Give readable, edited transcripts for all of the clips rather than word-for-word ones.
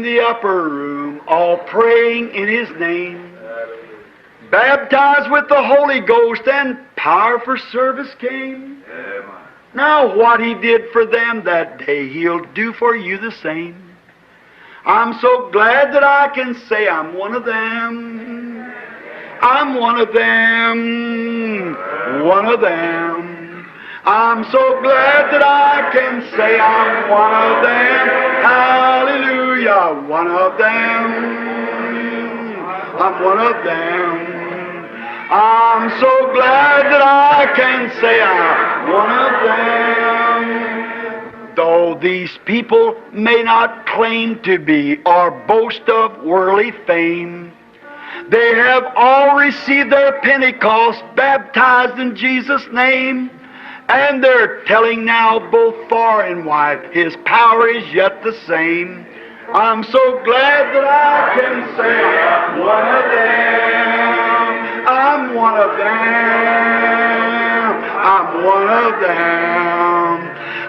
the upper room, all praying in His name. Baptized with the Holy Ghost and power for service came. Now what He did for them that day, He'll do for you the same. I'm so glad that I can say I'm one of them. I'm one of them. One of them. I'm so glad that I can say I'm one of them. Hallelujah. One of them. I'm one of them. I'm so glad that I can say I'm one of them. Though these people may not claim to be or boast of worldly fame, they have all received their Pentecost, baptized in Jesus' name, and they're telling now both far and wide, His power is yet the same. I'm so glad that I can say I'm one of them. I'm one of them. I'm one of them.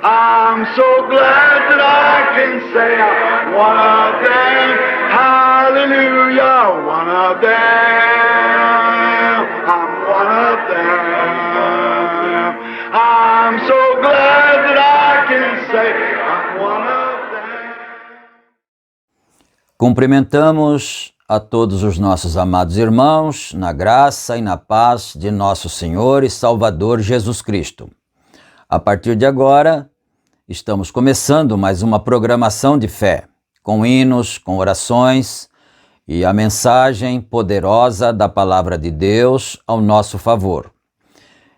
I'm so glad that I can say I'm one of them. Hallelujah, one of them. I'm one of them. I'm so glad that I can say I'm one of them. Cumprimentamos a todos os nossos amados irmãos na graça e na paz de nosso Senhor e Salvador Jesus Cristo. A partir de agora, estamos começando mais uma programação de fé, com hinos, com orações e a mensagem poderosa da Palavra de Deus ao nosso favor.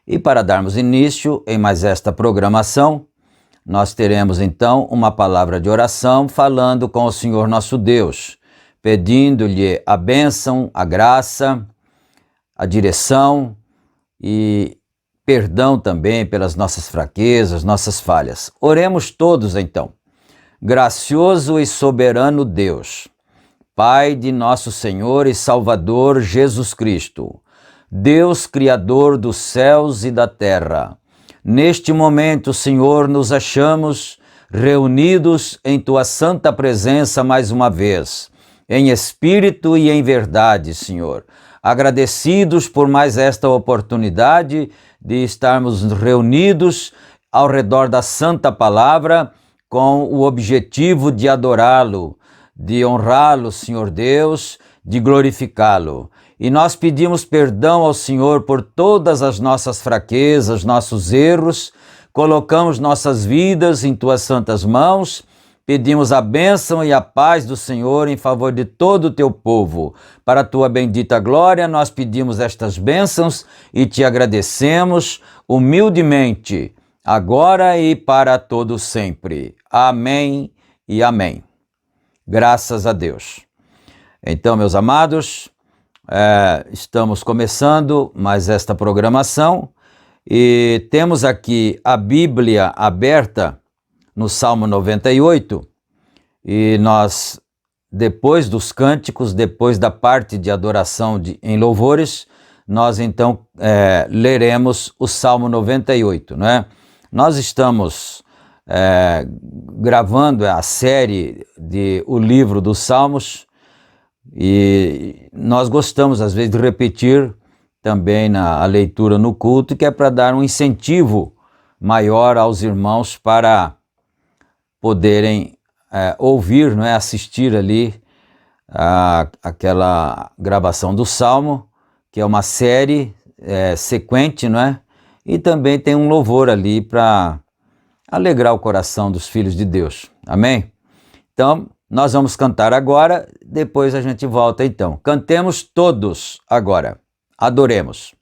E para darmos início em mais esta programação, nós teremos então uma palavra de oração falando com o Senhor nosso Deus, pedindo-lhe a bênção, a graça, a direção e perdão também pelas nossas fraquezas, nossas falhas. Oremos todos então. Gracioso e soberano Deus, Pai de nosso Senhor e Salvador Jesus Cristo, Deus Criador dos céus e da terra, neste momento, Senhor, nos achamos reunidos em Tua santa presença mais uma vez, em espírito e em verdade, Senhor, agradecidos por mais esta oportunidade de estarmos reunidos ao redor da Santa Palavra com o objetivo de adorá-lo, de honrá-lo, Senhor Deus, de glorificá-lo. E nós pedimos perdão ao Senhor por todas as nossas fraquezas, nossos erros, colocamos nossas vidas em Tuas santas mãos, pedimos a bênção e a paz do Senhor em favor de todo o Teu povo. Para a Tua bendita glória, nós pedimos estas bênçãos e Te agradecemos humildemente, agora e para todo sempre. Amém e amém. Graças a Deus. Então, meus amados, estamos começando mais esta programação e temos aqui a Bíblia aberta no Salmo 98, e nós, depois dos cânticos, depois da parte de adoração em louvores, nós então leremos o Salmo 98, não é? Nós estamos gravando a série de O Livro dos Salmos, e nós gostamos às vezes de repetir também a leitura no culto, que é para dar um incentivo maior aos irmãos para poderem ouvir, não é, assistir ali aquela gravação do Salmo, que é uma série sequente, não é? E também tem um louvor ali para alegrar o coração dos filhos de Deus. Amém? Então, nós vamos cantar agora, depois a gente volta então. Cantemos todos agora. Adoremos.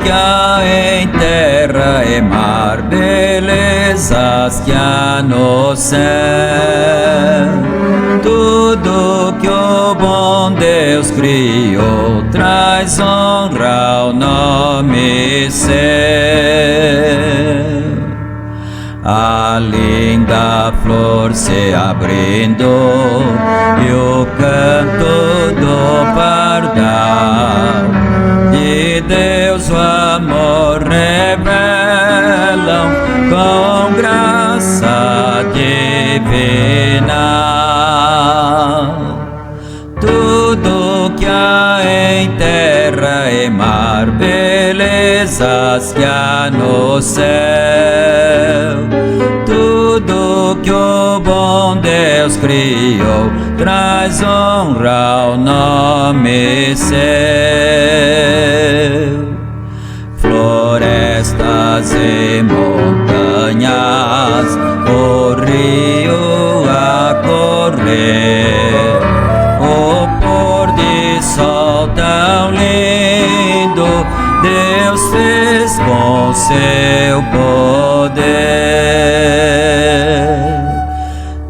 Que há em terra e mar, belezas que há no céu, Tudo que o bom Deus criou traz honra ao nome seu. A linda flor se abrindo e o canto do pardal de Deus o amor revelam com graça divina. Tudo que há em terra e mar, belezas que há no céu, tudo que o bom Deus criou traz honra ao nome seu. Florestas e montanhas, o rio a correr, o pôr de sol tão lindo Deus fez com seu poder.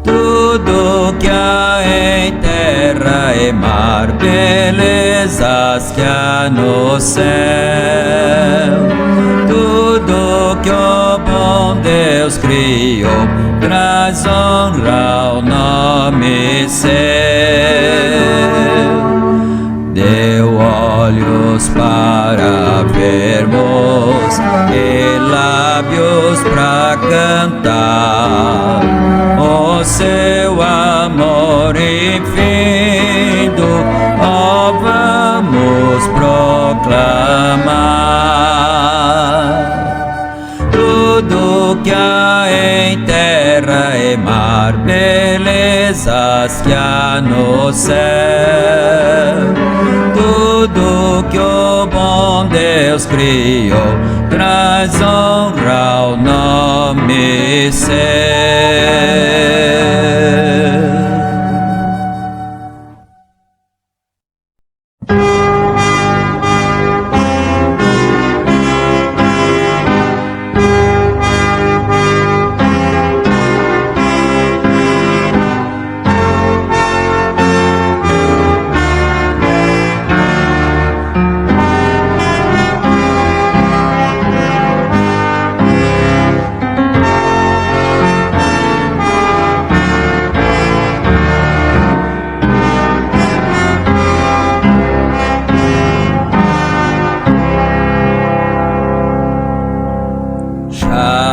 Tudo que há em terra e mar, belezas que há no céu, tudo que o bom Deus criou traz honra ao nome seu. Deu olhos para vermos e lábios para cantar o seu amor infindo, ó, vamos proclamar. Tudo que há em terra e mar, belezas que há no céu, tudo que o bom Deus criou traz honra ao nome seu.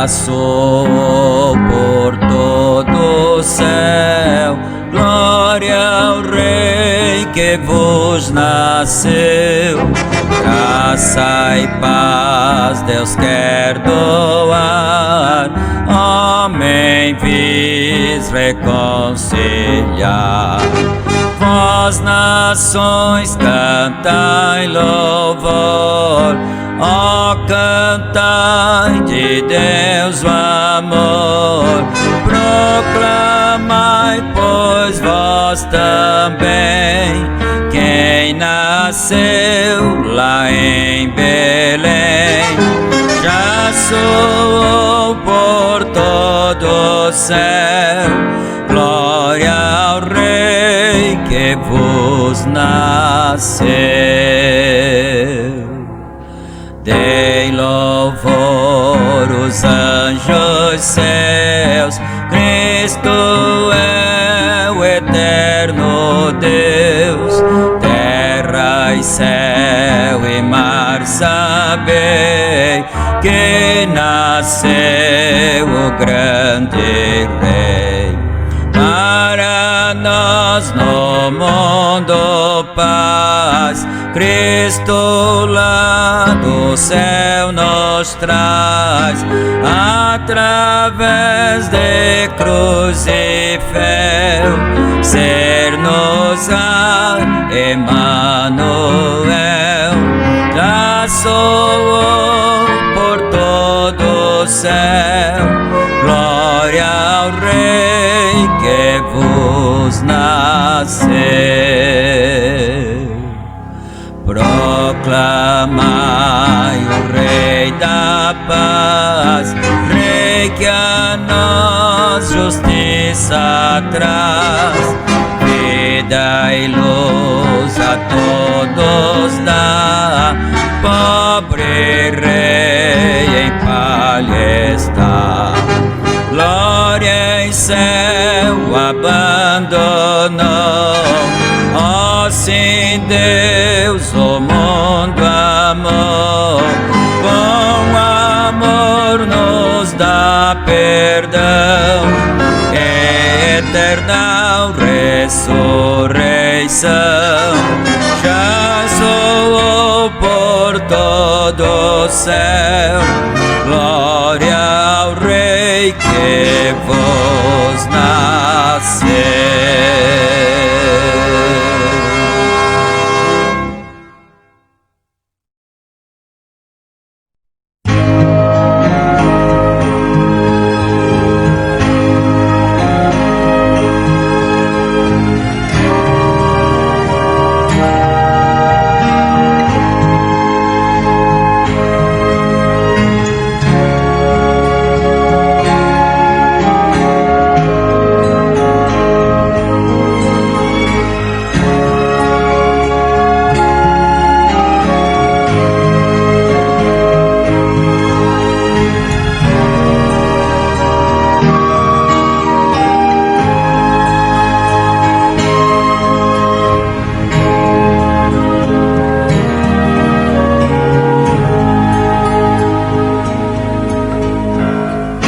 Passou por todo o céu, glória ao Rei que vos nasceu. Graça e paz Deus quer doar, homem vis reconciliar. Vós nações cantai louvor, ó, cantai de Deus o amor, proclamai, pois vós também, quem nasceu lá em Belém. Já soou por todo o céu, glória ao Rei que vos nasceu. Dei louvor os anjos céus, Cristo é o eterno Deus. Terra e céu e mar sabei que nasceu o grande Rei. Para nós no mundo paz, Cristo lá do céu nos traz, através de cruz e fel, ser-nos-á Emmanuel. Já soou por todo o céu, glória ao Rei que vos nasceu. Proclamai o Rei da paz, Rei que a nós justiça traz. vida y luz a todos da, pobre rey em palha está. Glória em céu abandonou, ó sim Deus o mundo amou, com amor nos dá perdão, eterna ressurreição, já soou por todo o céu, glória ao Rei que vos nasceu.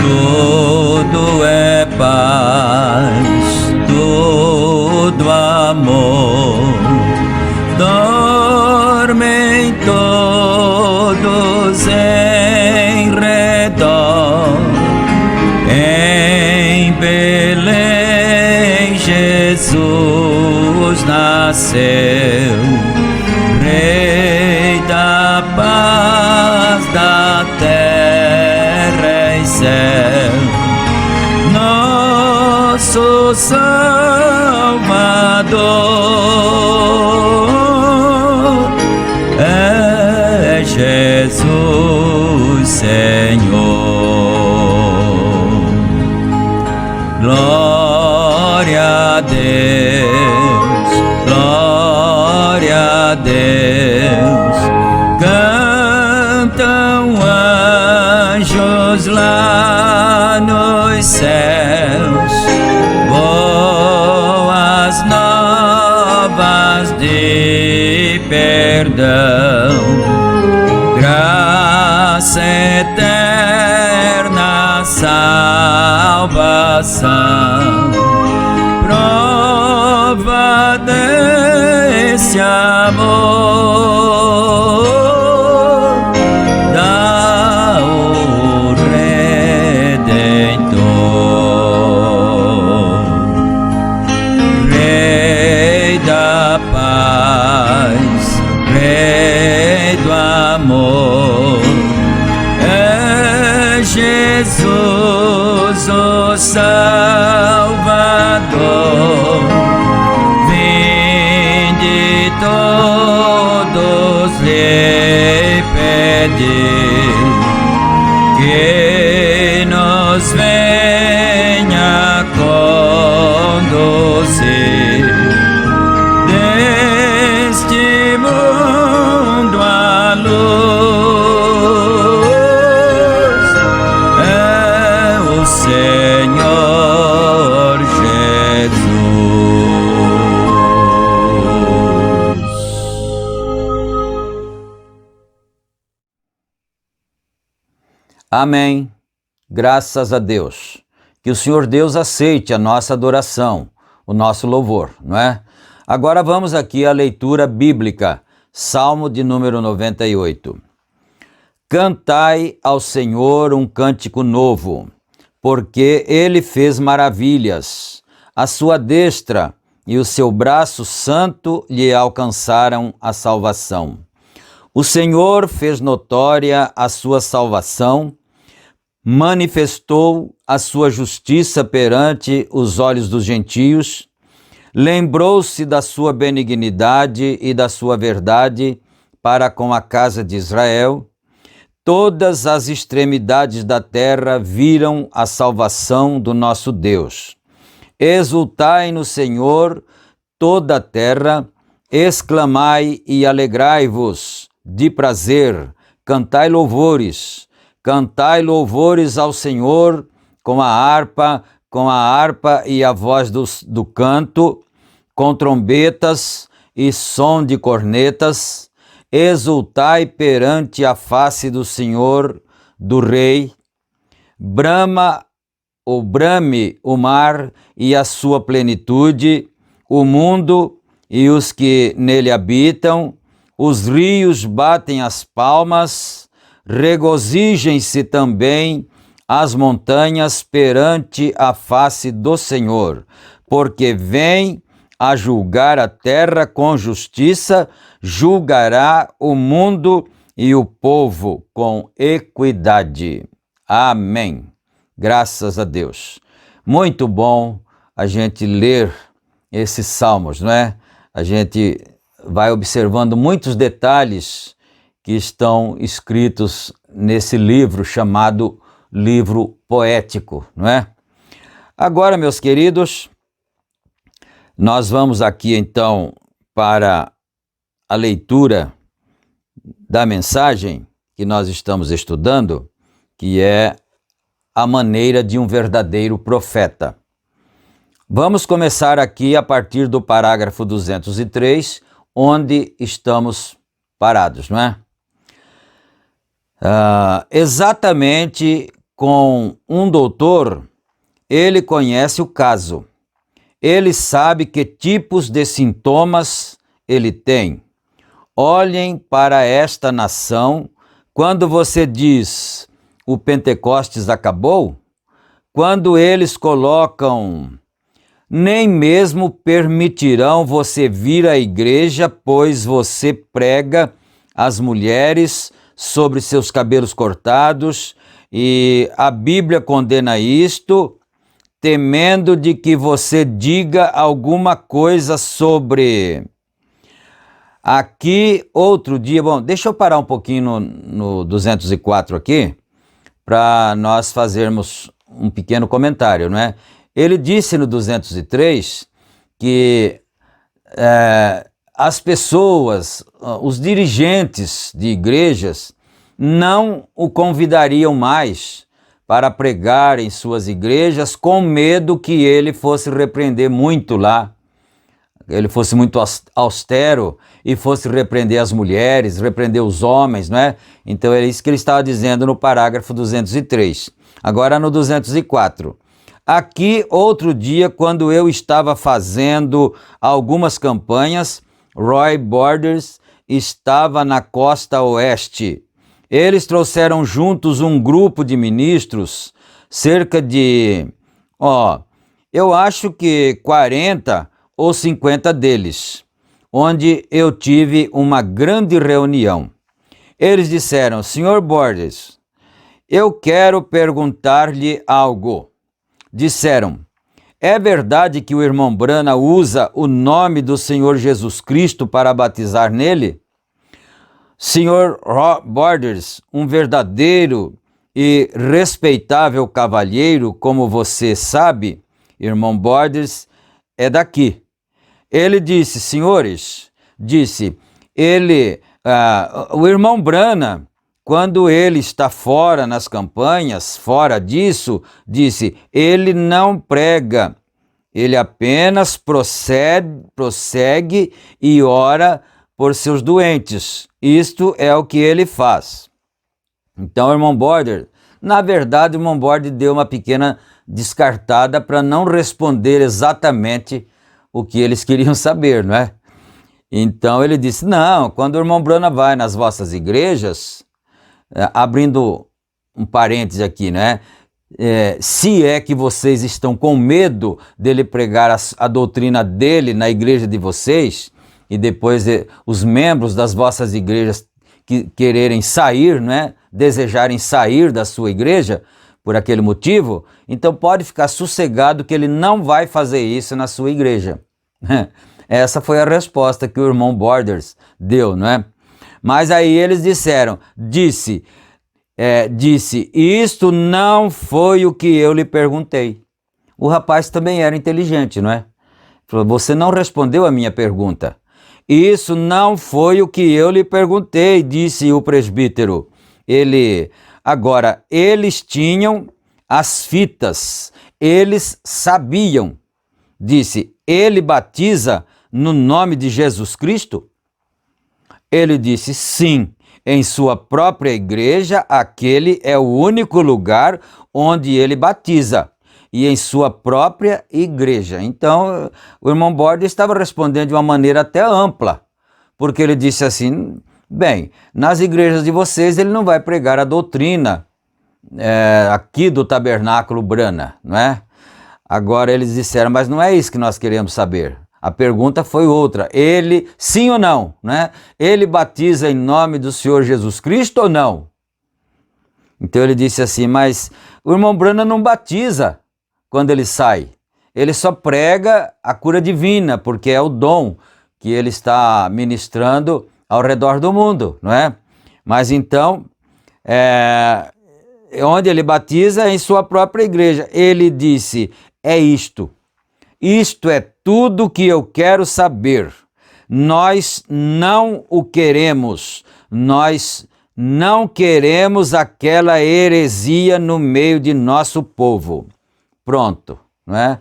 Tudo é paz, tudo amor, dormem todos em redor, em Belém Jesus nasceu, Rei da paz da terra e céu, nosso Salvador é Jesus Senhor. Glória a Deus, glória a Deus, cantam anjos lá nos céus, boas novas de perdão, graça eterna, salvação, prova desse amor, dá o Redentor, Rei da paz, Rei do amor, é Jesus o Salvador. Vinde todos lhe pedir que nos venha conduzir deste mundo à luz, é o Senhor Jesus. Amém. Graças a Deus. Que o Senhor Deus aceite a nossa adoração, o nosso louvor, não é? Agora vamos aqui à leitura bíblica, Salmo de número 98. Cantai ao Senhor um cântico novo, porque Ele fez maravilhas. A sua destra e o seu braço santo lhe alcançaram a salvação. O Senhor fez notória a sua salvação, manifestou a sua justiça perante os olhos dos gentios, lembrou-se da sua benignidade e da sua verdade para com a casa de Israel. Todas as extremidades da terra viram a salvação do nosso Deus. Exultai no Senhor, toda a terra, exclamai e alegrai-vos de prazer, cantai louvores ao Senhor com a harpa e a voz do canto, com trombetas e som de cornetas, exultai perante a face do Senhor, do Rei, brame o mar e a sua plenitude, o mundo e os que nele habitam, os rios batem as palmas, regozijem-se também as montanhas perante a face do Senhor, porque vem a julgar a terra com justiça, julgará o mundo e o povo com equidade. Amém. Graças a Deus. Muito bom a gente ler esses salmos, não é? A gente vai observando muitos detalhes que estão escritos nesse livro chamado livro poético, não é? Agora, meus queridos, nós vamos aqui então para a leitura da mensagem que nós estamos estudando, que é a maneira de um verdadeiro profeta. Vamos começar aqui a partir do parágrafo 203, onde estamos parados, não é? Exatamente com um doutor, ele conhece o caso. Ele sabe que tipos de sintomas ele tem. Olhem para esta nação. Quando você diz o Pentecostes acabou, quando eles colocam, nem mesmo permitirão você vir à igreja, pois você prega às mulheres sobre seus cabelos cortados, e a Bíblia condena isto, temendo de que você diga alguma coisa sobre... Aqui, outro dia, bom, deixa eu parar um pouquinho no 204 aqui, para nós fazermos um pequeno comentário, não é? Ele disse no 203 que as pessoas, os dirigentes de igrejas, não o convidariam mais para pregar em suas igrejas, com medo que ele fosse repreender muito lá, ele fosse muito austero e fosse repreender as mulheres, repreender os homens, não é? Então é isso que ele estava dizendo no parágrafo 203. Agora no 204. Aqui, outro dia, quando eu estava fazendo algumas campanhas, Roy Borders estava na costa oeste. Eles trouxeram juntos um grupo de ministros, cerca de, eu acho que 40 ou 50 deles, onde eu tive uma grande reunião. Eles disseram: Sr. Borders, eu quero perguntar-lhe algo. Disseram: é verdade que o irmão Branham usa o nome do Senhor Jesus Cristo para batizar nele? Sr. Borders, um verdadeiro e respeitável cavalheiro, como você sabe, irmão Borders, é daqui. Ele disse: senhores, o irmão Branham, quando ele está fora nas campanhas, fora disso, disse, ele não prega, ele apenas prossegue e ora por seus doentes. Isto é o que ele faz. Então, o irmão Border, na verdade, o irmão Border deu uma pequena descartada para não responder exatamente o que eles queriam saber, não é? Então, ele disse, não, quando o irmão Branham vai nas vossas igrejas, abrindo um parêntese aqui, né? Se é que vocês estão com medo dele pregar a doutrina dele na igreja de vocês, e depois os membros das vossas igrejas quererem sair, né? Desejarem sair da sua igreja por aquele motivo, então pode ficar sossegado que ele não vai fazer isso na sua igreja. Essa foi a resposta que o irmão Borders deu, não é? Mas aí eles disse, isto não foi o que eu lhe perguntei. O rapaz também era inteligente, não é? Falou, você não respondeu a minha pergunta. Isso não foi o que eu lhe perguntei, disse o presbítero. Agora, eles tinham as fitas, eles sabiam. Disse, ele batiza no nome de Jesus Cristo? Ele disse, sim, em sua própria igreja, aquele é o único lugar onde ele batiza. E em sua própria igreja. Então, o irmão Borda estava respondendo de uma maneira até ampla, porque ele disse assim, bem, nas igrejas de vocês ele não vai pregar a doutrina aqui do Tabernáculo Brana, não é? Agora eles disseram, mas não é isso que nós queremos saber. A pergunta foi outra, ele, sim ou não, né? Ele batiza em nome do Senhor Jesus Cristo ou não? Então ele disse assim, mas o irmão Brana não batiza quando ele sai. Ele só prega a cura divina, porque é o dom que ele está ministrando ao redor do mundo, não é? Mas então, onde ele batiza é em sua própria igreja. Ele disse, é isto é tudo que eu quero saber. Nós não o queremos, nós não queremos aquela heresia no meio de nosso povo. Pronto, não é?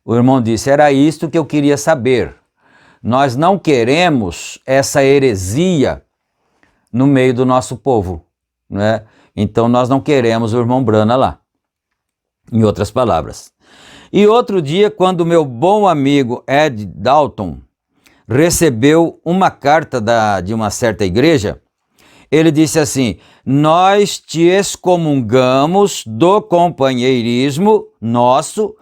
O irmão disse, era isto que eu queria saber. Nós não queremos essa heresia no meio do nosso povo, não é? Então nós não queremos o irmão Brana lá, em outras palavras. E outro dia, quando meu bom amigo Ed Dalton recebeu uma carta de uma certa igreja, ele disse assim, nós te excomungamos do companheirismo nosso,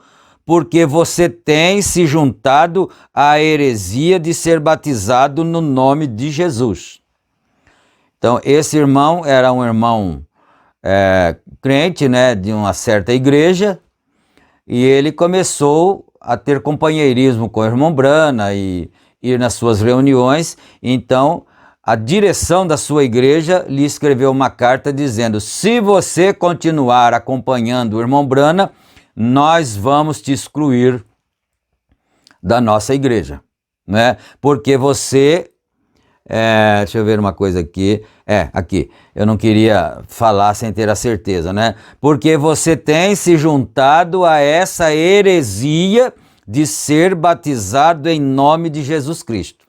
porque você tem se juntado à heresia de ser batizado no nome de Jesus. Então, esse irmão era um irmão crente, né, de uma certa igreja, e ele começou a ter companheirismo com o irmão Brana e ir nas suas reuniões. Então, a direção da sua igreja lhe escreveu uma carta dizendo, se você continuar acompanhando o irmão Brana, nós vamos te excluir da nossa igreja, né? Porque você, deixa eu ver uma coisa aqui, aqui, eu não queria falar sem ter a certeza, né? Porque você tem se juntado a essa heresia de ser batizado em nome de Jesus Cristo.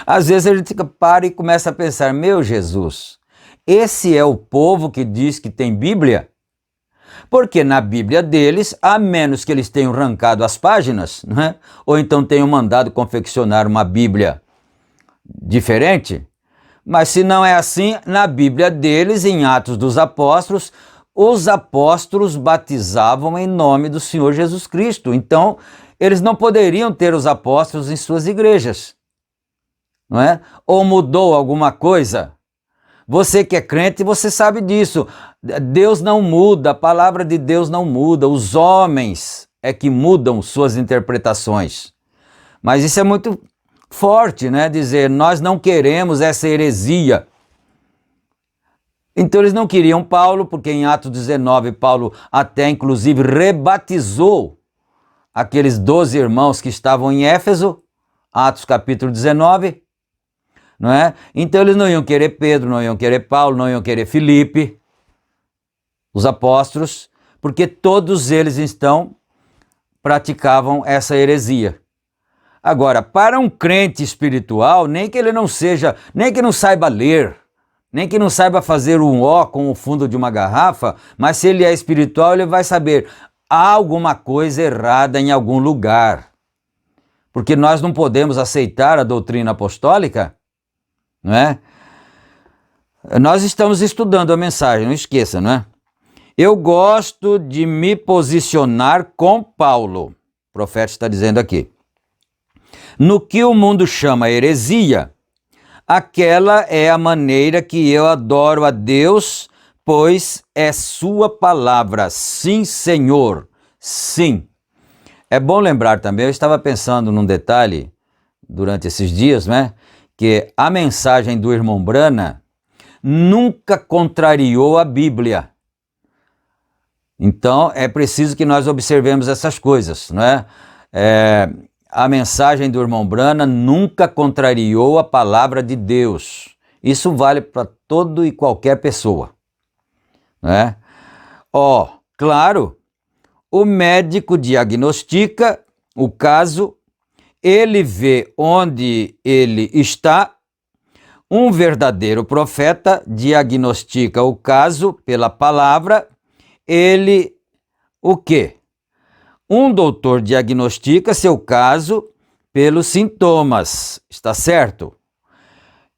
Às vezes a gente para e começa a pensar, meu Jesus, esse é o povo que diz que tem Bíblia? Porque na Bíblia deles, a menos que eles tenham arrancado as páginas, né? Ou então tenham mandado confeccionar uma Bíblia diferente, mas se não é assim, na Bíblia deles, em Atos dos Apóstolos, os apóstolos batizavam em nome do Senhor Jesus Cristo. Então, eles não poderiam ter os apóstolos em suas igrejas, não é? Ou mudou alguma coisa? Você que é crente, você sabe disso. Deus não muda, a palavra de Deus não muda, os homens é que mudam suas interpretações. Mas isso é muito forte, né? Dizer, nós não queremos essa heresia. Então eles não queriam Paulo, porque em Atos 19, Paulo até inclusive rebatizou aqueles 12 irmãos que estavam em Éfeso, Atos capítulo 19, não é? Então eles não iam querer Pedro, não iam querer Paulo, não iam querer Filipe, os apóstolos, porque todos eles praticavam essa heresia. Agora, para um crente espiritual, nem que ele não seja, nem que não saiba ler, nem que não saiba fazer um O com o fundo de uma garrafa, mas se ele é espiritual, ele vai saber, há alguma coisa errada em algum lugar. Porque nós não podemos aceitar a doutrina apostólica, não é? Nós estamos estudando a mensagem, não esqueça, não é? Eu gosto de me posicionar com Paulo, o profeta está dizendo aqui. No que o mundo chama heresia, aquela é a maneira que eu adoro a Deus, pois é sua palavra. Sim, Senhor, sim. É bom lembrar também, eu estava pensando num detalhe durante esses dias, né? Que a mensagem do irmão Brana nunca contrariou a Bíblia. Então, é preciso que nós observemos essas coisas, não é? a mensagem do irmão Branham nunca contrariou a palavra de Deus. Isso vale para todo e qualquer pessoa, né? Claro, o médico diagnostica o caso, ele vê onde ele está. Um verdadeiro profeta diagnostica o caso pela palavra. Ele, o quê? Um doutor diagnostica seu caso pelos sintomas, está certo?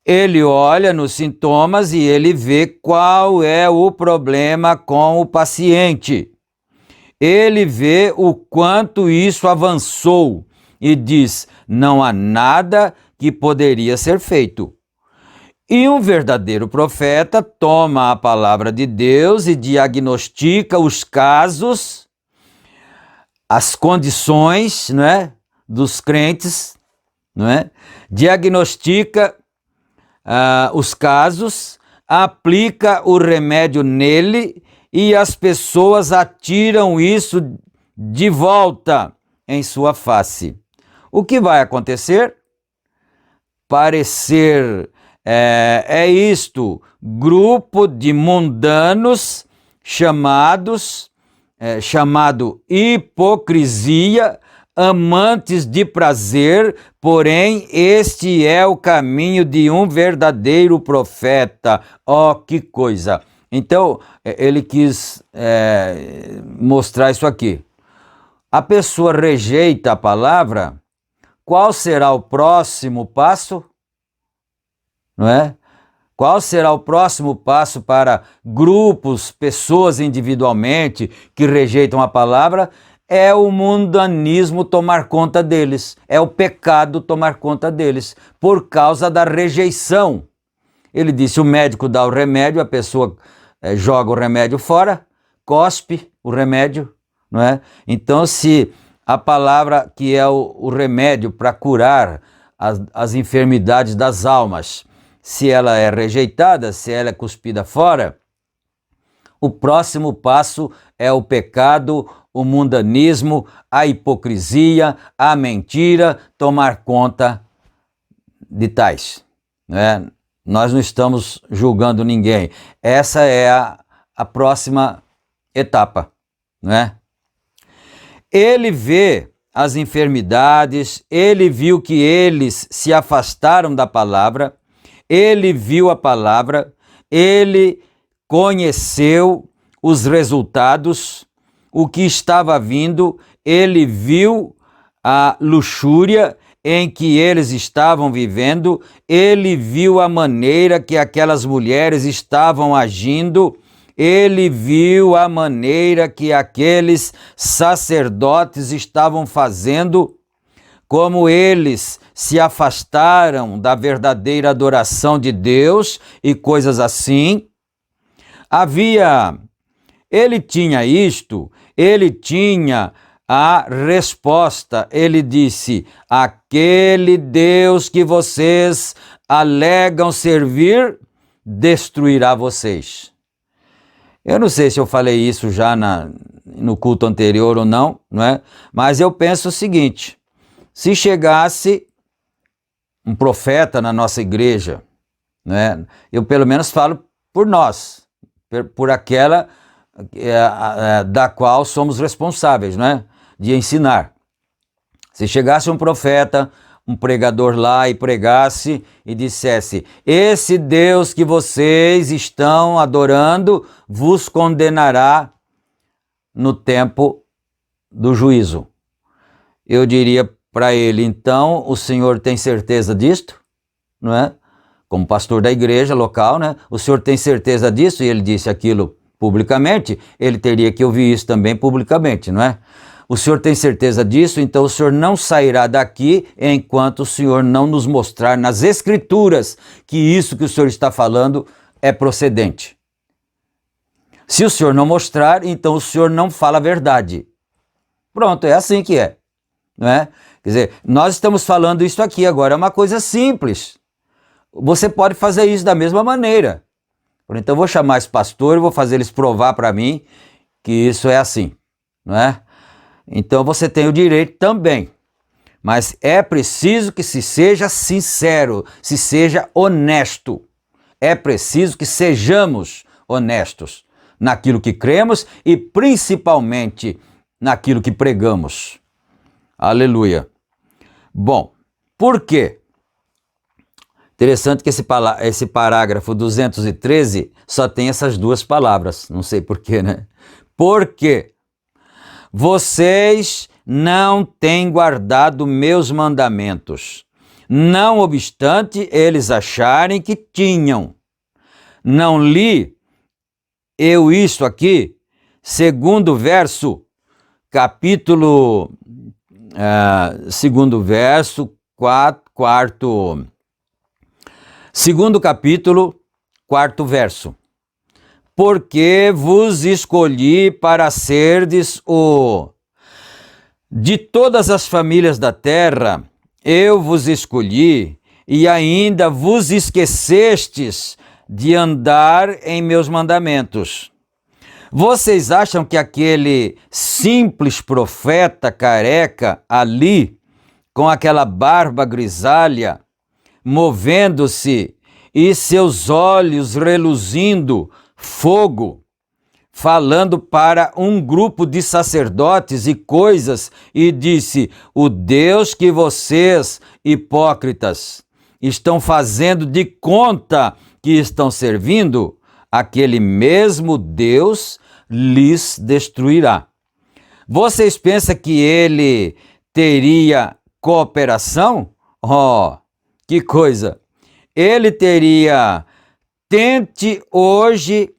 Ele olha nos sintomas e ele vê qual é o problema com o paciente. Ele vê o quanto isso avançou e diz: não há nada que poderia ser feito. E um verdadeiro profeta toma a palavra de Deus e diagnostica os casos, as condições, né, dos crentes, né? Diagnostica os casos, aplica o remédio nele e as pessoas atiram isso de volta em sua face. O que vai acontecer? Parecer isto, grupo de mundanos chamado hipocrisia, amantes de prazer, porém este é o caminho de um verdadeiro profeta. Que coisa! Então, ele quis mostrar isso aqui. A pessoa rejeita a palavra, qual será o próximo passo? Não é? Qual será o próximo passo para grupos, pessoas individualmente que rejeitam a palavra? É o mundanismo tomar conta deles, é o pecado tomar conta deles, por causa da rejeição. Ele disse, o médico dá o remédio, a pessoa joga o remédio fora, cospe o remédio, não é? Então, se a palavra que é o remédio para curar as enfermidades das almas, se ela é rejeitada, se ela é cuspida fora, o próximo passo é o pecado, o mundanismo, a hipocrisia, a mentira, tomar conta de tais, né? Nós não estamos julgando ninguém. Essa é a próxima etapa, né? Ele vê as enfermidades, ele viu que eles se afastaram da palavra, ele viu a palavra, ele conheceu os resultados, o que estava vindo, ele viu a luxúria em que eles estavam vivendo, ele viu a maneira que aquelas mulheres estavam agindo, ele viu a maneira que aqueles sacerdotes estavam fazendo, como eles se afastaram da verdadeira adoração de Deus e coisas assim. Ele tinha isto, ele tinha a resposta. Ele disse, aquele Deus que vocês alegam servir, destruirá vocês. Eu não sei se eu falei isso já no culto anterior ou não, não é? Mas eu penso o seguinte, se chegasse um profeta na nossa igreja, né? Eu pelo menos falo por nós, por aquela da qual somos responsáveis, né? De ensinar. Se chegasse um profeta, um pregador lá e pregasse e dissesse, esse Deus que vocês estão adorando vos condenará no tempo do juízo. Eu diria para ele, então, o senhor tem certeza disto? Não é? Como pastor da igreja local, né? O senhor tem certeza disso? E ele disse aquilo publicamente, ele teria que ouvir isso também publicamente, não é? O senhor tem certeza disso? Então o senhor não sairá daqui enquanto o senhor não nos mostrar nas escrituras que isso que o senhor está falando é procedente. Se o senhor não mostrar, então o senhor não fala a verdade. Pronto, é assim que é, não é? Quer dizer, nós estamos falando isso aqui agora, é uma coisa simples. Você pode fazer isso da mesma maneira. Então eu vou chamar esse pastor e vou fazer eles provar para mim que isso é assim, não é? Então você tem o direito também. Mas é preciso que se seja sincero, se seja honesto. É preciso que sejamos honestos naquilo que cremos e principalmente naquilo que pregamos. Aleluia. Bom, por quê? Interessante que esse parágrafo 213 só tem essas duas palavras. Não sei por quê, né? Porque vocês não têm guardado meus mandamentos, não obstante eles acharem que tinham. Não li eu isto aqui, segundo verso, capítulo, segundo verso, segundo capítulo, quarto verso. Porque vos escolhi para serdes de todas as famílias da terra, eu vos escolhi, e ainda vos esquecestes de andar em meus mandamentos. Vocês acham que aquele simples profeta careca ali, com aquela barba grisalha, movendo-se e seus olhos reluzindo fogo, falando para um grupo de sacerdotes e coisas, e disse: o Deus que vocês, hipócritas, estão fazendo de conta que estão servindo, aquele mesmo Deus lhes destruirá. Vocês pensam que ele teria cooperação? Oh, que coisa! Ele teria, tente hoje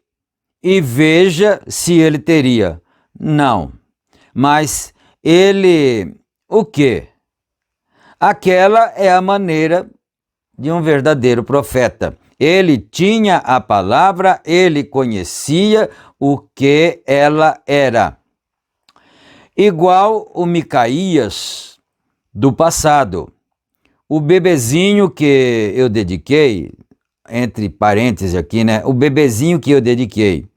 e veja se ele teria. Não, mas ele, o quê? Aquela é a maneira de um verdadeiro profeta. Ele tinha a palavra, ele conhecia o que ela era. Igual o Micaías do passado. O bebezinho que eu dediquei, entre parênteses aqui, né? O bebezinho que eu dediquei.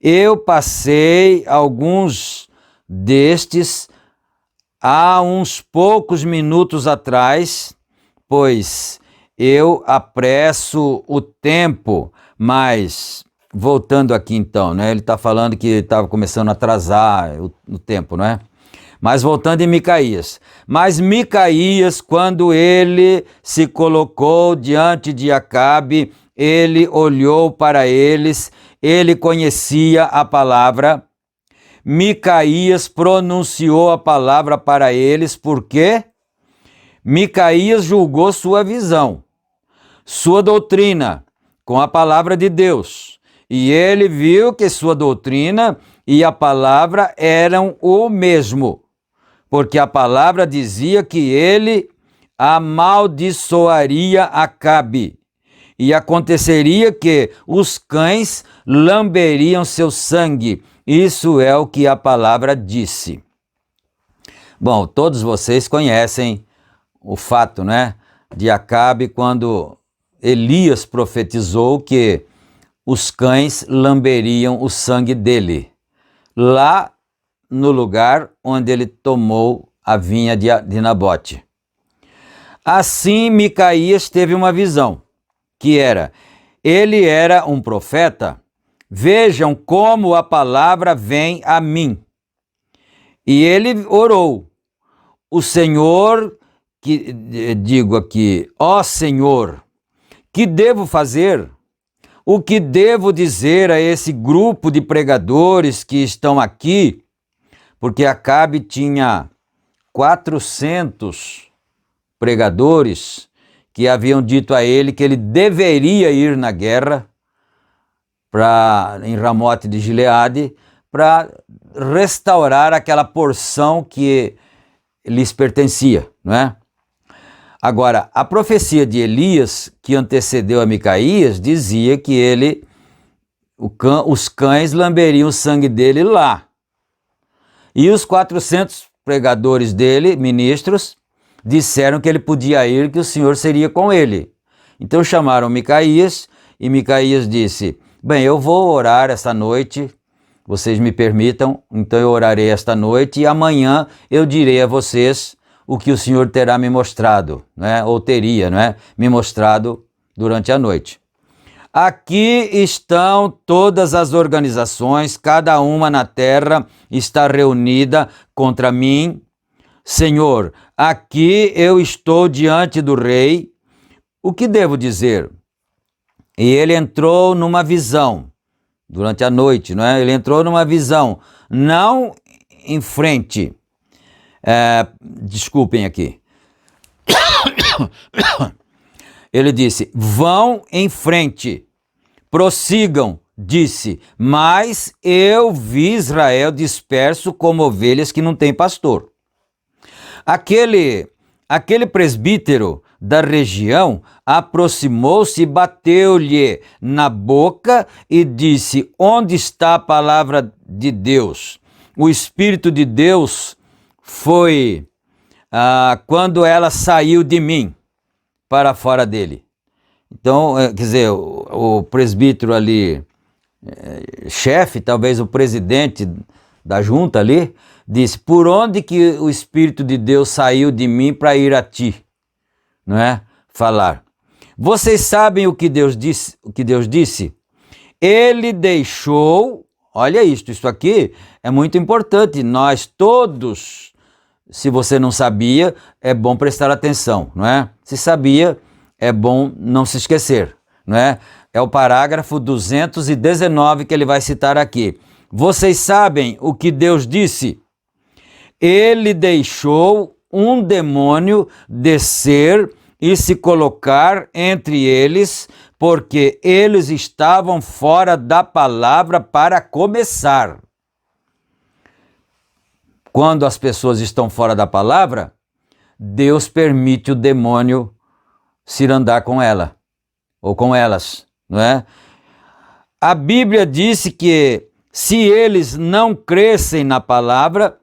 Eu passei alguns destes há uns poucos minutos atrás, pois eu apresso o tempo, mas voltando aqui então, né? Ele está falando que estava começando a atrasar o tempo, não é? Mas voltando em Micaías. Mas Micaías, quando ele se colocou diante de Acabe, ele olhou para eles, ele conhecia a palavra. Micaías pronunciou a palavra para eles, porque Micaías julgou sua visão, sua doutrina, com a palavra de Deus. E ele viu que sua doutrina e a palavra eram o mesmo, porque a palavra dizia que ele amaldiçoaria Acabe, e aconteceria que os cães lamberiam seu sangue. Isso é o que a palavra disse. Bom, todos vocês conhecem o fato, né, de Acabe, quando Elias profetizou que os cães lamberiam o sangue dele, lá no lugar onde ele tomou a vinha de Nabote. Assim, Micaías teve uma visão, que ele era um profeta. Vejam como a palavra vem a mim. E ele orou: o Senhor, que digo aqui, ó Senhor, que devo fazer? O que devo dizer a esse grupo de pregadores que estão aqui? Porque Acabe tinha 400 pregadores que haviam dito a ele que ele deveria ir na guerra em Ramote de Gileade para restaurar aquela porção que lhes pertencia, não é? Agora, a profecia de Elias, que antecedeu a Micaías, dizia que os cães lamberiam o sangue dele lá. E os 400 pregadores dele, ministros, disseram que ele podia ir, que o Senhor seria com ele. Então chamaram Micaías, e Micaías disse: bem, eu vou orar essa noite, vocês me permitam, então eu orarei esta noite e amanhã eu direi a vocês o que o Senhor terá me mostrado, né? Ou teria, né? Me mostrado durante a noite. Aqui estão todas as organizações, cada uma na terra está reunida contra mim. Senhor, aqui eu estou diante do rei. O que devo dizer? E ele entrou numa visão, durante a noite, não é? Ele entrou numa visão, não em frente. Desculpem aqui. Ele disse, vão em frente, prossigam, disse, mas eu vi Israel disperso como ovelhas que não têm pastor. Aquele presbítero da região aproximou-se e bateu-lhe na boca e disse, onde está a palavra de Deus? O Espírito de Deus foi quando ela saiu de mim para fora dele. Então, quer dizer, o presbítero ali, chefe, talvez o presidente da junta ali, disse, por onde que o Espírito de Deus saiu de mim para ir a ti? Não é? Falar. Vocês sabem o que Deus disse? Ele deixou, olha isso aqui é muito importante, nós todos, se você não sabia, é bom prestar atenção, não é? Se sabia, é bom não se esquecer, não é? É o parágrafo 219 que ele vai citar aqui. Vocês sabem o que Deus disse? Ele deixou um demônio descer e se colocar entre eles, porque eles estavam fora da palavra para começar. Quando as pessoas estão fora da palavra, Deus permite o demônio cirandar com ela, ou com elas, não é? A Bíblia disse que se eles não crescem na palavra,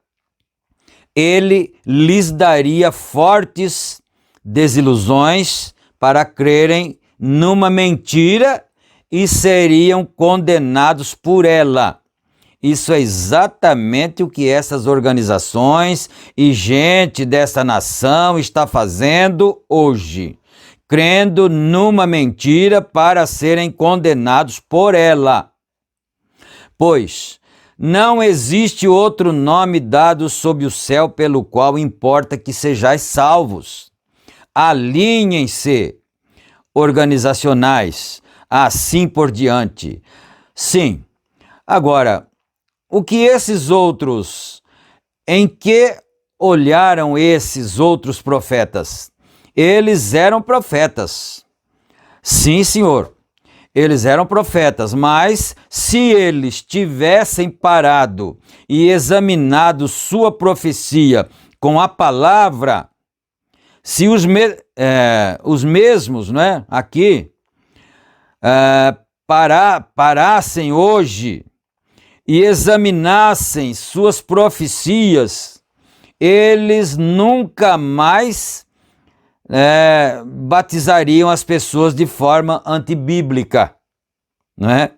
ele lhes daria fortes desilusões para crerem numa mentira e seriam condenados por ela. Isso é exatamente o que essas organizações e gente dessa nação está fazendo hoje, crendo numa mentira para serem condenados por ela. Pois não existe outro nome dado sob o céu pelo qual importa que sejais salvos. Alinhem-se, organizacionais, assim por diante. Sim. Agora, o que esses outros, em que olharam esses outros profetas? Eles eram profetas. Sim, senhor. Eles eram profetas, mas se eles tivessem parado e examinado sua profecia com a palavra, se os mesmos, não é, aqui, parassem hoje e examinassem suas profecias, eles nunca mais batizariam as pessoas de forma antibíblica, não é?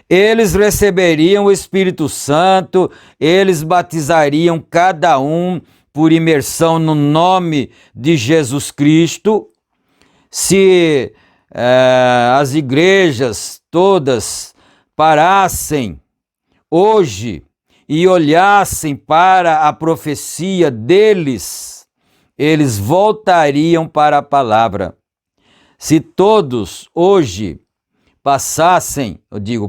Eles receberiam o Espírito Santo, eles batizariam cada um por imersão no nome de Jesus Cristo. Se as igrejas todas parassem hoje e olhassem para a profecia deles, eles voltariam para a palavra. Se todos hoje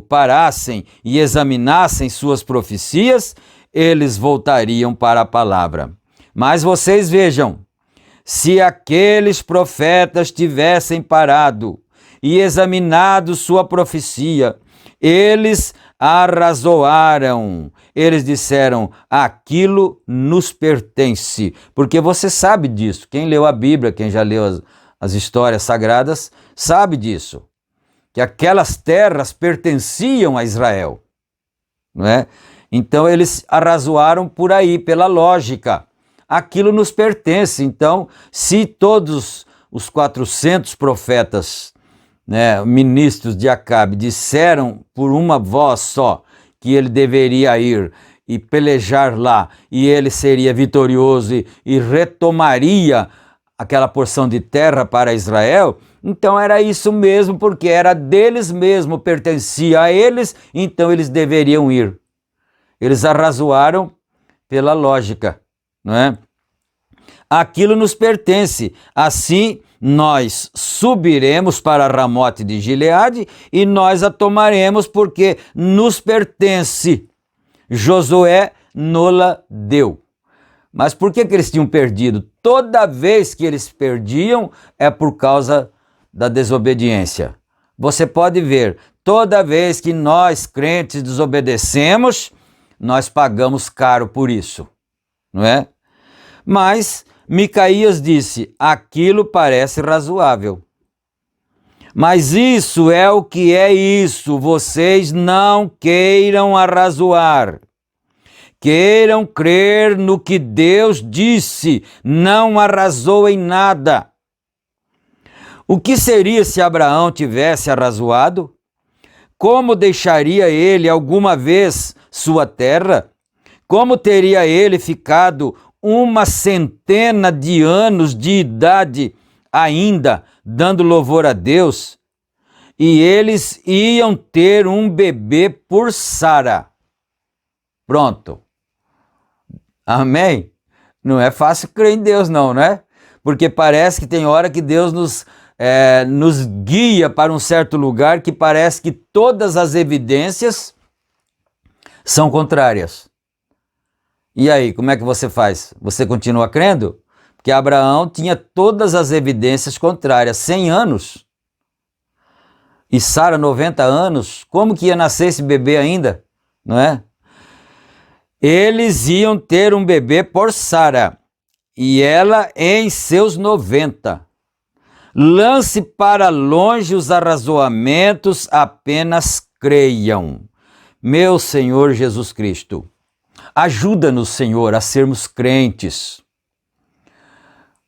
parassem e examinassem suas profecias, eles voltariam para a palavra. Mas vocês vejam, se aqueles profetas tivessem parado e examinado sua profecia, eles arrazoaram, eles disseram, aquilo nos pertence, porque você sabe disso, quem leu a Bíblia, quem já leu as histórias sagradas, sabe disso, que aquelas terras pertenciam a Israel, não é? Então eles arrazoaram por aí, pela lógica, aquilo nos pertence. Então, se todos os 400 profetas, ministros de Acabe, disseram por uma voz só que ele deveria ir e pelejar lá, e ele seria vitorioso e retomaria aquela porção de terra para Israel, então era isso mesmo, porque era deles mesmo, pertencia a eles, então eles deveriam ir. Eles arrazoaram pela lógica, não é? Aquilo nos pertence, assim nós subiremos para Ramote de Gileade e nós a tomaremos porque nos pertence. Josué nola deu. Mas por que eles tinham perdido? Toda vez que eles perdiam é por causa da desobediência. Você pode ver, toda vez que nós crentes desobedecemos, nós pagamos caro por isso, não é? Mas Micaías disse, aquilo parece razoável. Mas isso é o que é isso, vocês não queiram arrazoar. Queiram crer no que Deus disse, não arrasou em nada. O que seria se Abraão tivesse arrazoado? Como deixaria ele alguma vez sua terra? Como teria ele ficado 100 de anos de idade ainda dando louvor a Deus? E eles iam ter um bebê por Sara. Pronto. Amém? Não é fácil crer em Deus não, né? Porque parece que tem hora que Deus nos guia para um certo lugar que parece que todas as evidências são contrárias. E aí, como é que você faz? Você continua crendo? Porque Abraão tinha todas as evidências contrárias, 100 anos. E Sara, 90 anos. Como que ia nascer esse bebê ainda? Não é? Eles iam ter um bebê por Sara, e ela em seus 90. Lance para longe os arrazoamentos, apenas creiam. Meu Senhor Jesus Cristo, ajuda-nos, Senhor, a sermos crentes.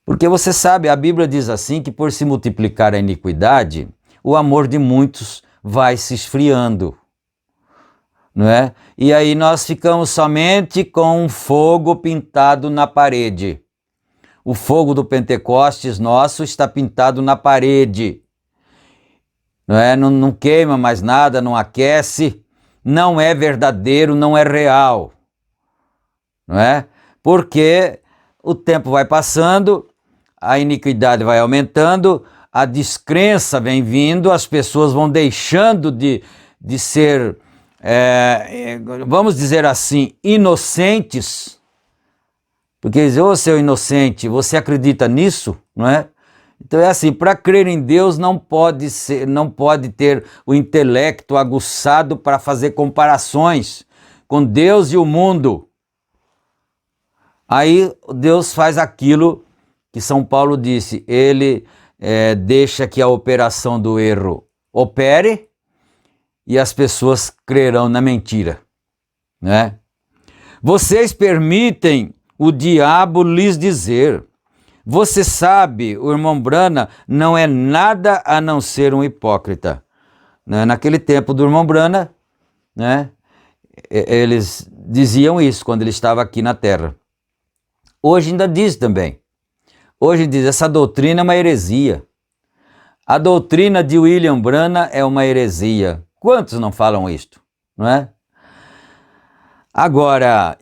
Porque você sabe, a Bíblia diz assim, que por se multiplicar a iniquidade, o amor de muitos vai se esfriando, não é? E aí nós ficamos somente com um fogo pintado na parede. O fogo do Pentecostes nosso está pintado na parede, não é? Não queima mais nada, não aquece, não é verdadeiro, não é real, não é? Porque o tempo vai passando, a iniquidade vai aumentando, a descrença vem vindo, as pessoas vão deixando de ser, vamos dizer assim, inocentes. Porque diz, ô seu inocente, você acredita nisso? Não é? Então é assim, para crer em Deus não pode ter o intelecto aguçado para fazer comparações com Deus e o mundo. Aí Deus faz aquilo que São Paulo disse, ele deixa que a operação do erro opere e as pessoas crerão na mentira, né? Vocês permitem o diabo lhes dizer, você sabe, o irmão Brana não é nada a não ser um hipócrita, né? Naquele tempo do irmão Brana, né? Eles diziam isso quando ele estava aqui na terra. Hoje ainda diz também. Hoje diz, essa doutrina é uma heresia. A doutrina de William Brana é uma heresia. Quantos não falam isto, não é? Agora,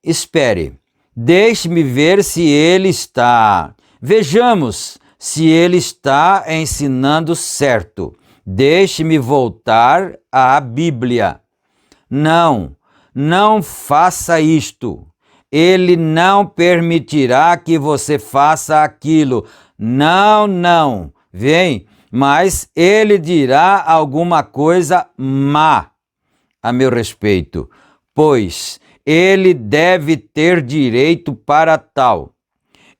espere, deixe-me ver se ele está. Vejamos se ele está ensinando certo. Deixe-me voltar à Bíblia. Não faça isto. Ele não permitirá que você faça aquilo. Não. Vem, mas ele dirá alguma coisa má a meu respeito, pois ele deve ter direito para tal.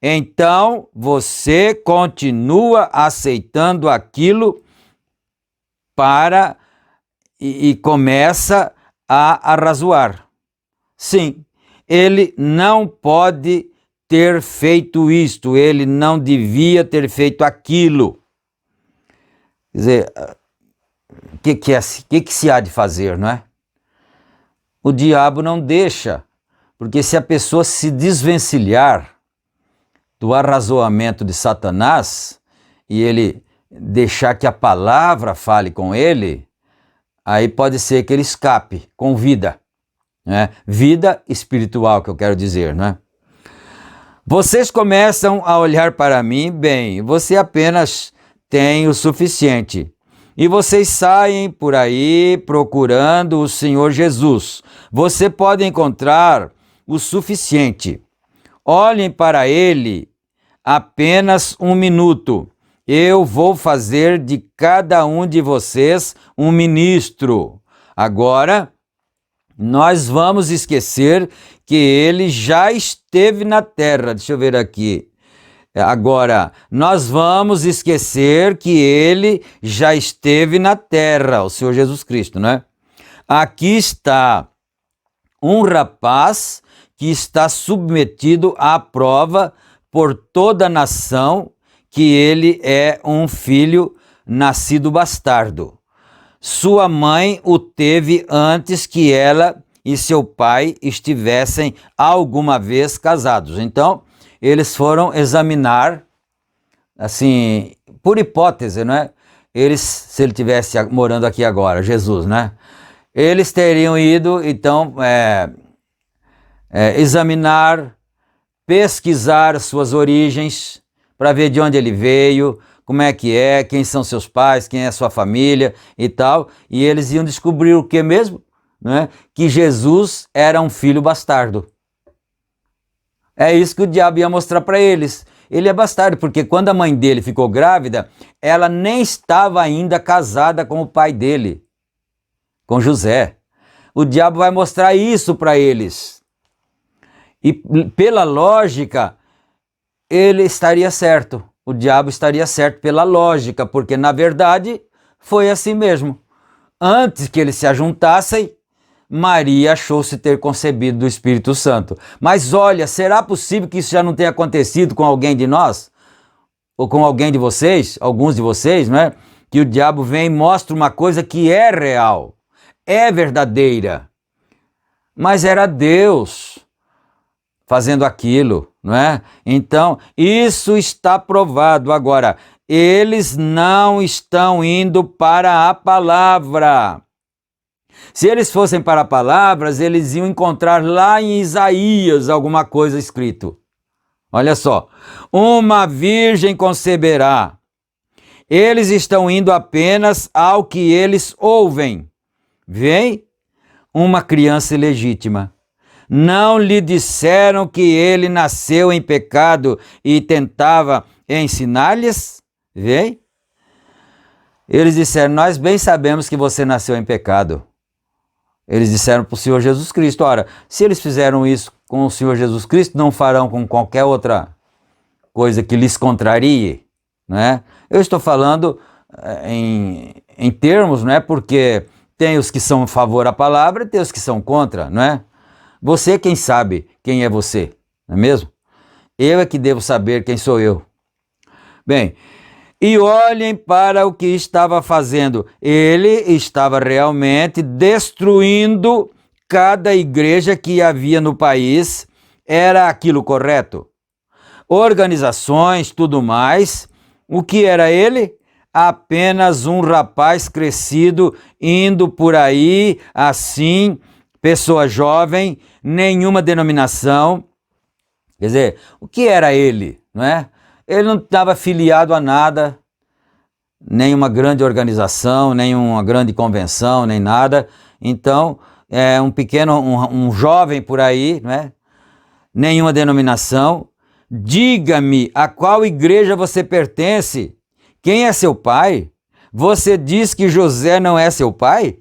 Então você continua aceitando aquilo e começa a arrazoar. Sim. Ele não pode ter feito isto, ele não devia ter feito aquilo. Quer dizer, o que se há de fazer, não é? o diabo não deixa, porque se a pessoa se desvencilhar do arrazoamento de Satanás e ele deixar que a palavra fale com ele, aí pode ser que ele escape com vida, né? Vida espiritual, que eu quero dizer, né? Vocês começam a olhar para mim, bem, você apenas tem o suficiente. E vocês saem por aí procurando o Senhor Jesus. Você pode encontrar o suficiente. Olhem para ele apenas um minuto. Eu vou fazer de cada um de vocês um ministro. Agora, nós vamos esquecer que ele já esteve na terra. Deixa eu ver aqui. Agora, nós vamos esquecer que ele já esteve na terra, o Senhor Jesus Cristo, né? Aqui está um rapaz que está submetido à prova por toda a nação, que ele é um filho nascido bastardo. Sua mãe o teve antes que ela e seu pai estivessem alguma vez casados. Então, eles foram examinar, assim, por hipótese, né? Se ele estivesse morando aqui agora, Jesus, né? Eles teriam ido, então, examinar, pesquisar suas origens, para ver de onde ele veio, como é que é, quem são seus pais, quem é sua família e tal. E eles iam descobrir o que mesmo? Né? Que Jesus era um filho bastardo. É isso que o diabo ia mostrar para eles. Ele é bastardo, porque quando a mãe dele ficou grávida, ela nem estava ainda casada com o pai dele, com José. O diabo vai mostrar isso para eles. E pela lógica, ele estaria certo. O diabo estaria certo pela lógica, porque na verdade foi assim mesmo. Antes que eles se ajuntassem, Maria achou-se ter concebido do Espírito Santo. Mas olha, será possível que isso já não tenha acontecido com alguém de nós? Ou com alguém de vocês? Alguns de vocês, não é? Que o diabo vem e mostra uma coisa que é real, é verdadeira. Mas era Deus fazendo aquilo, não é? Então, isso está provado. Agora, eles não estão indo para a palavra. Se eles fossem para palavras, eles iam encontrar lá em Isaías alguma coisa escrito. Olha só, uma virgem conceberá. Eles estão indo apenas ao que eles ouvem. Vem uma criança ilegítima. Não lhe disseram que ele nasceu em pecado e tentava ensinar-lhes? Vem. Eles disseram, nós bem sabemos que você nasceu em pecado. Eles disseram para o Senhor Jesus Cristo, ora, se eles fizeram isso com o Senhor Jesus Cristo, não farão com qualquer outra coisa que lhes contrarie, né? Eu estou falando em termos, né? Porque tem os que são a favor à palavra e tem os que são contra, não é? Você quem sabe quem é você, não é mesmo? Eu é que devo saber quem sou eu. Bem, e olhem para o que estava fazendo. Ele estava realmente destruindo cada igreja que havia no país. Era aquilo correto? Organizações, tudo mais. O que era ele? Apenas um rapaz crescido, indo por aí, assim, pessoa jovem, nenhuma denominação. Quer dizer, o que era ele, não é? Ele não estava filiado a nada, nem uma grande organização, nem uma grande convenção, nem nada. Então, um jovem por aí, não é? Nenhuma denominação. Diga-me a qual igreja você pertence? Quem é seu pai? Você diz que José não é seu pai?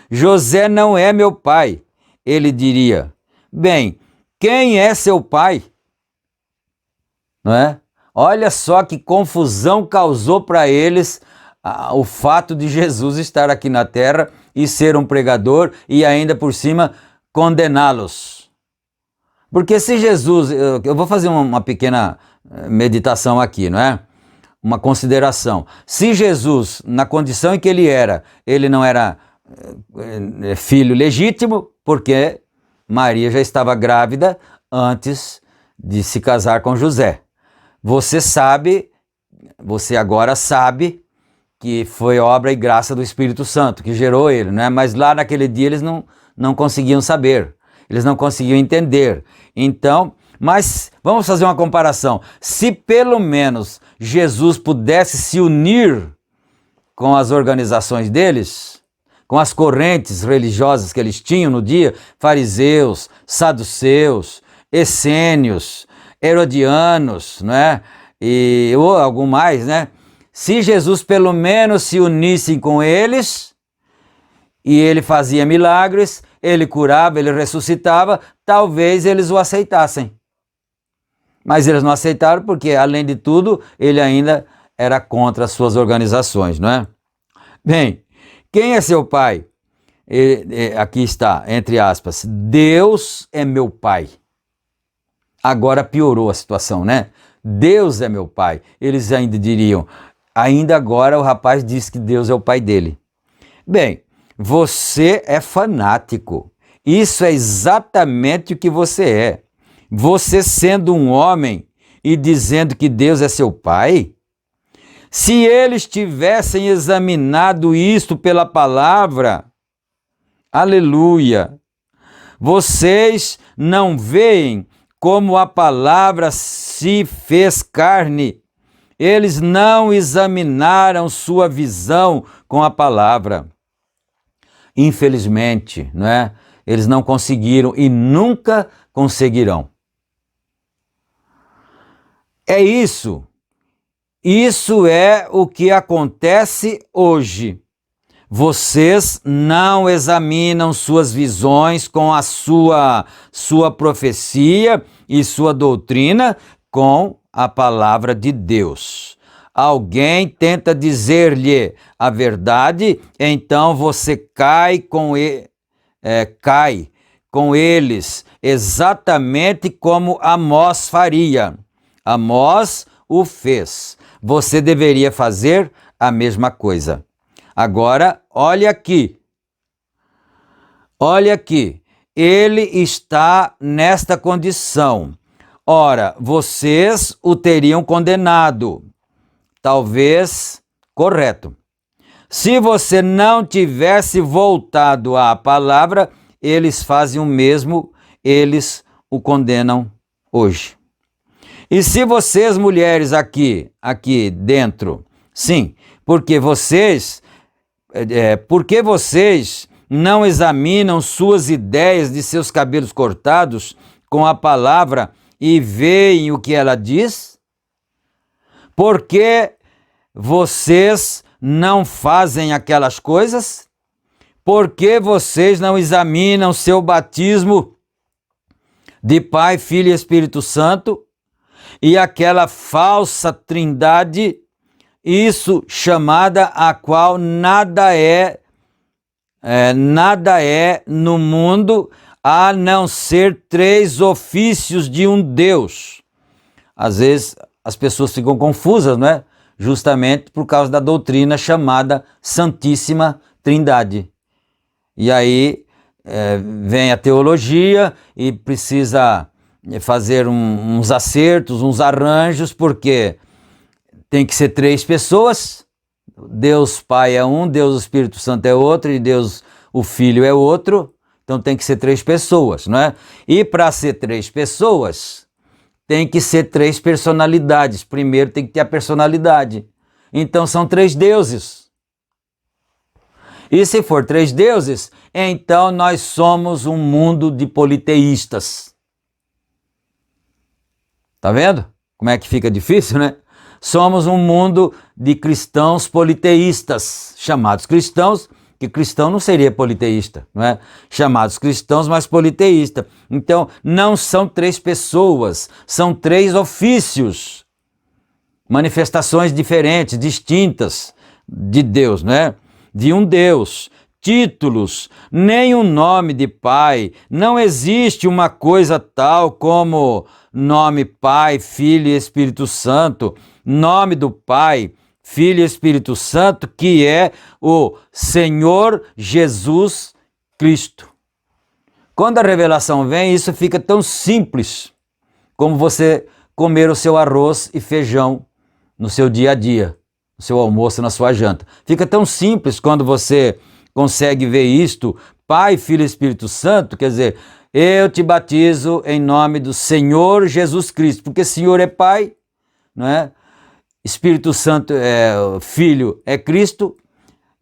José não é meu pai, ele diria. Bem, quem é seu pai? Não é? Olha só que confusão causou para eles o fato de Jesus estar aqui na terra e ser um pregador e ainda por cima condená-los. Porque se Jesus, eu vou fazer uma pequena meditação aqui, não é? Uma consideração. Se Jesus, na condição em que ele não era filho legítimo, porque Maria já estava grávida antes de se casar com José. Você sabe, você agora sabe que foi obra e graça do Espírito Santo que gerou ele, né? Mas lá naquele dia eles não conseguiam saber, eles não conseguiam entender. Então, mas vamos fazer uma comparação. Se pelo menos Jesus pudesse se unir com as organizações deles, com as correntes religiosas que eles tinham no dia, fariseus, saduceus, essênios, herodianos, não é? Ou algum mais, né? Se Jesus pelo menos se unisse com eles, e ele fazia milagres, ele curava, ele ressuscitava, talvez eles o aceitassem. Mas eles não aceitaram porque, além de tudo, ele ainda era contra as suas organizações, não é? Bem, quem é seu pai? Aqui está, entre aspas, Deus é meu pai. Agora piorou a situação, né? Deus é meu pai. Eles ainda diriam, ainda agora o rapaz diz que Deus é o pai dele. Bem, você é fanático. Isso é exatamente o que você é. Você sendo um homem e dizendo que Deus é seu pai? Se eles tivessem examinado isto pela palavra, aleluia, vocês não veem como a palavra se fez carne. Eles não examinaram sua visão com a palavra. Infelizmente, não é? Eles não conseguiram e nunca conseguirão. É isso. Isso é o que acontece hoje. Vocês não examinam suas visões com a sua profecia e sua doutrina com a palavra de Deus. Alguém tenta dizer-lhe a verdade, então você cai com eles, exatamente como Amós faria. Amós o fez. Você deveria fazer a mesma coisa. Agora, olha aqui. Olha aqui. Ele está nesta condição. Ora, vocês o teriam condenado. Talvez correto. Se você não tivesse voltado à palavra, eles fazem o mesmo, eles o condenam hoje. E se vocês, mulheres aqui dentro, sim, porque vocês não examinam suas ideias de seus cabelos cortados com a palavra e veem o que ela diz? Por que vocês não fazem aquelas coisas? Por que vocês não examinam seu batismo de Pai, Filho e Espírito Santo e aquela falsa trindade, isso chamada a qual nada é no mundo a não ser 3 ofícios de um Deus. Às vezes as pessoas ficam confusas, não é? Justamente por causa da doutrina chamada Santíssima Trindade. E aí vem a teologia e precisa fazer uns acertos, uns arranjos, porque tem que ser 3 pessoas. Deus Pai é um, Deus Espírito Santo é outro e Deus o Filho é outro. Então tem que ser 3 pessoas, não é? E para ser 3 pessoas, tem que ser 3 personalidades. Primeiro tem que ter a personalidade. Então são 3 deuses. E se for 3 deuses, então nós somos um mundo de politeístas. Tá vendo? Como é que fica difícil, né? Somos um mundo de cristãos politeístas, chamados cristãos, que cristão não seria politeísta, não é? Chamados cristãos, mas politeísta. Então, não são 3 pessoas, são 3 ofícios, manifestações diferentes, distintas de Deus, não é? De um Deus. Títulos, nem o nome de Pai. Não existe uma coisa tal como nome Pai, Filho e Espírito Santo. Nome do Pai, Filho e Espírito Santo, que é o Senhor Jesus Cristo. Quando a revelação vem, isso fica tão simples como você comer o seu arroz e feijão no seu dia a dia, no seu almoço, na sua janta. Fica tão simples quando você consegue ver isto, Pai, Filho e Espírito Santo, quer dizer, eu te batizo em nome do Senhor Jesus Cristo, porque Senhor é Pai, não é? Espírito Santo é Filho é Cristo,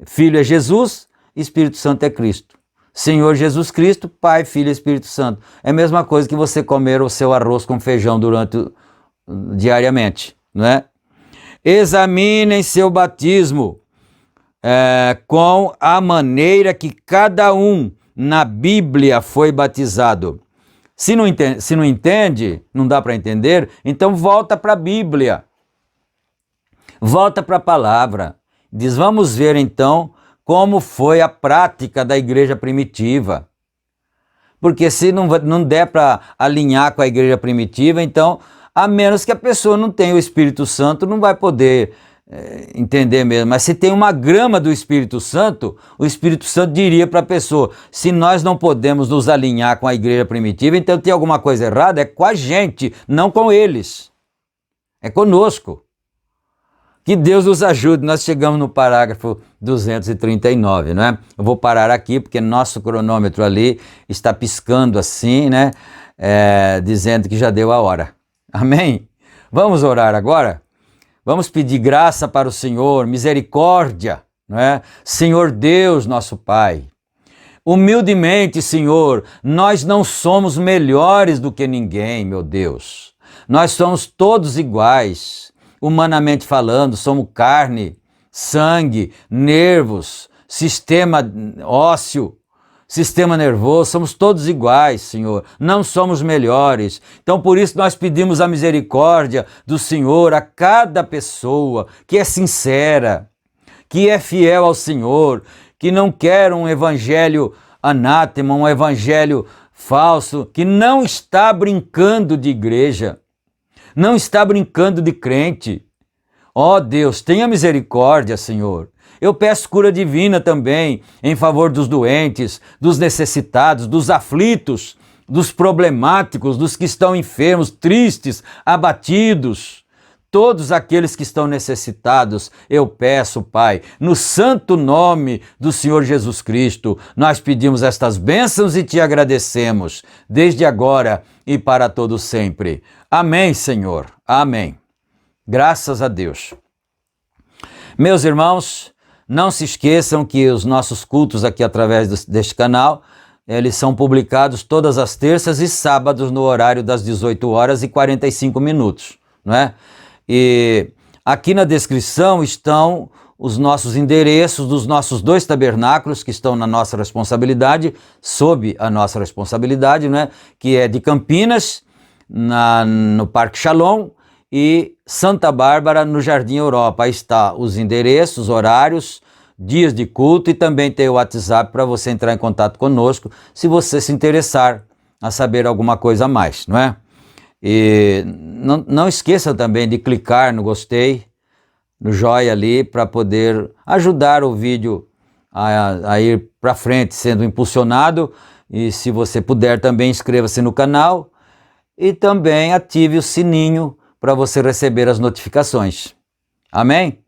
Filho é Jesus, Espírito Santo é Cristo. Senhor Jesus Cristo, Pai, Filho e Espírito Santo. É a mesma coisa que você comer o seu arroz com feijão diariamente, não é? Examinem seu batismo com a maneira que cada um na Bíblia foi batizado. Se não entende, não dá para entender, então volta para a Bíblia. Volta para a palavra. Diz, vamos ver então como foi a prática da igreja primitiva. Porque se não der para alinhar com a igreja primitiva, então, a menos que a pessoa não tenha o Espírito Santo, não vai poder entender mesmo. Mas se tem uma grama do Espírito Santo, o Espírito Santo diria para a pessoa, se nós não podemos nos alinhar com a igreja primitiva, então tem alguma coisa errada, é com a gente, não com eles. É conosco. Que Deus nos ajude. Nós chegamos no parágrafo 239, não é? Eu vou parar aqui porque nosso cronômetro ali está piscando assim, né? Dizendo que já deu a hora. Amém? Vamos orar agora? Vamos pedir graça para o Senhor, misericórdia, não é? Senhor Deus, nosso Pai. Humildemente, Senhor, nós não somos melhores do que ninguém, meu Deus. Nós somos todos iguais. Humanamente falando, somos carne, sangue, nervos, sistema ósseo, sistema nervoso, somos todos iguais, Senhor, não somos melhores. Então, por isso, nós pedimos a misericórdia do Senhor a cada pessoa que é sincera, que é fiel ao Senhor, que não quer um evangelho anátema, um evangelho falso, que não está brincando de igreja. Não está brincando de crente. Ó Deus, tenha misericórdia, Senhor. Eu peço cura divina também em favor dos doentes, dos necessitados, dos aflitos, dos problemáticos, dos que estão enfermos, tristes, abatidos. Todos aqueles que estão necessitados, eu peço, Pai, no santo nome do Senhor Jesus Cristo, nós pedimos estas bênçãos e te agradecemos, desde agora e para todo sempre. Amém, Senhor. Amém. Graças a Deus. Meus irmãos, não se esqueçam que os nossos cultos aqui através deste canal, eles são publicados todas as terças e sábados no horário das 18h45, não é? E aqui na descrição estão os nossos endereços dos nossos 2 tabernáculos que estão na nossa responsabilidade, sob a nossa responsabilidade, né? Que é de Campinas, no Parque Shalom, e Santa Bárbara, no Jardim Europa. Aí está os endereços, horários, dias de culto e também tem o WhatsApp para você entrar em contato conosco se você se interessar a saber alguma coisa a mais, não é? E não esqueça também de clicar no gostei, no joia ali, para poder ajudar o vídeo a ir para frente, sendo impulsionado. E se você puder também, inscreva-se no canal e também ative o sininho para você receber as notificações. Amém?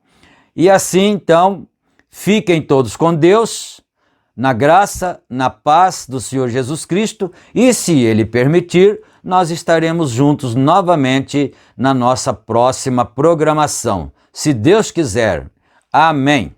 E assim, então, fiquem todos com Deus, na graça, na paz do Senhor Jesus Cristo, e se Ele permitir, nós estaremos juntos novamente na nossa próxima programação. Se Deus quiser. Amém.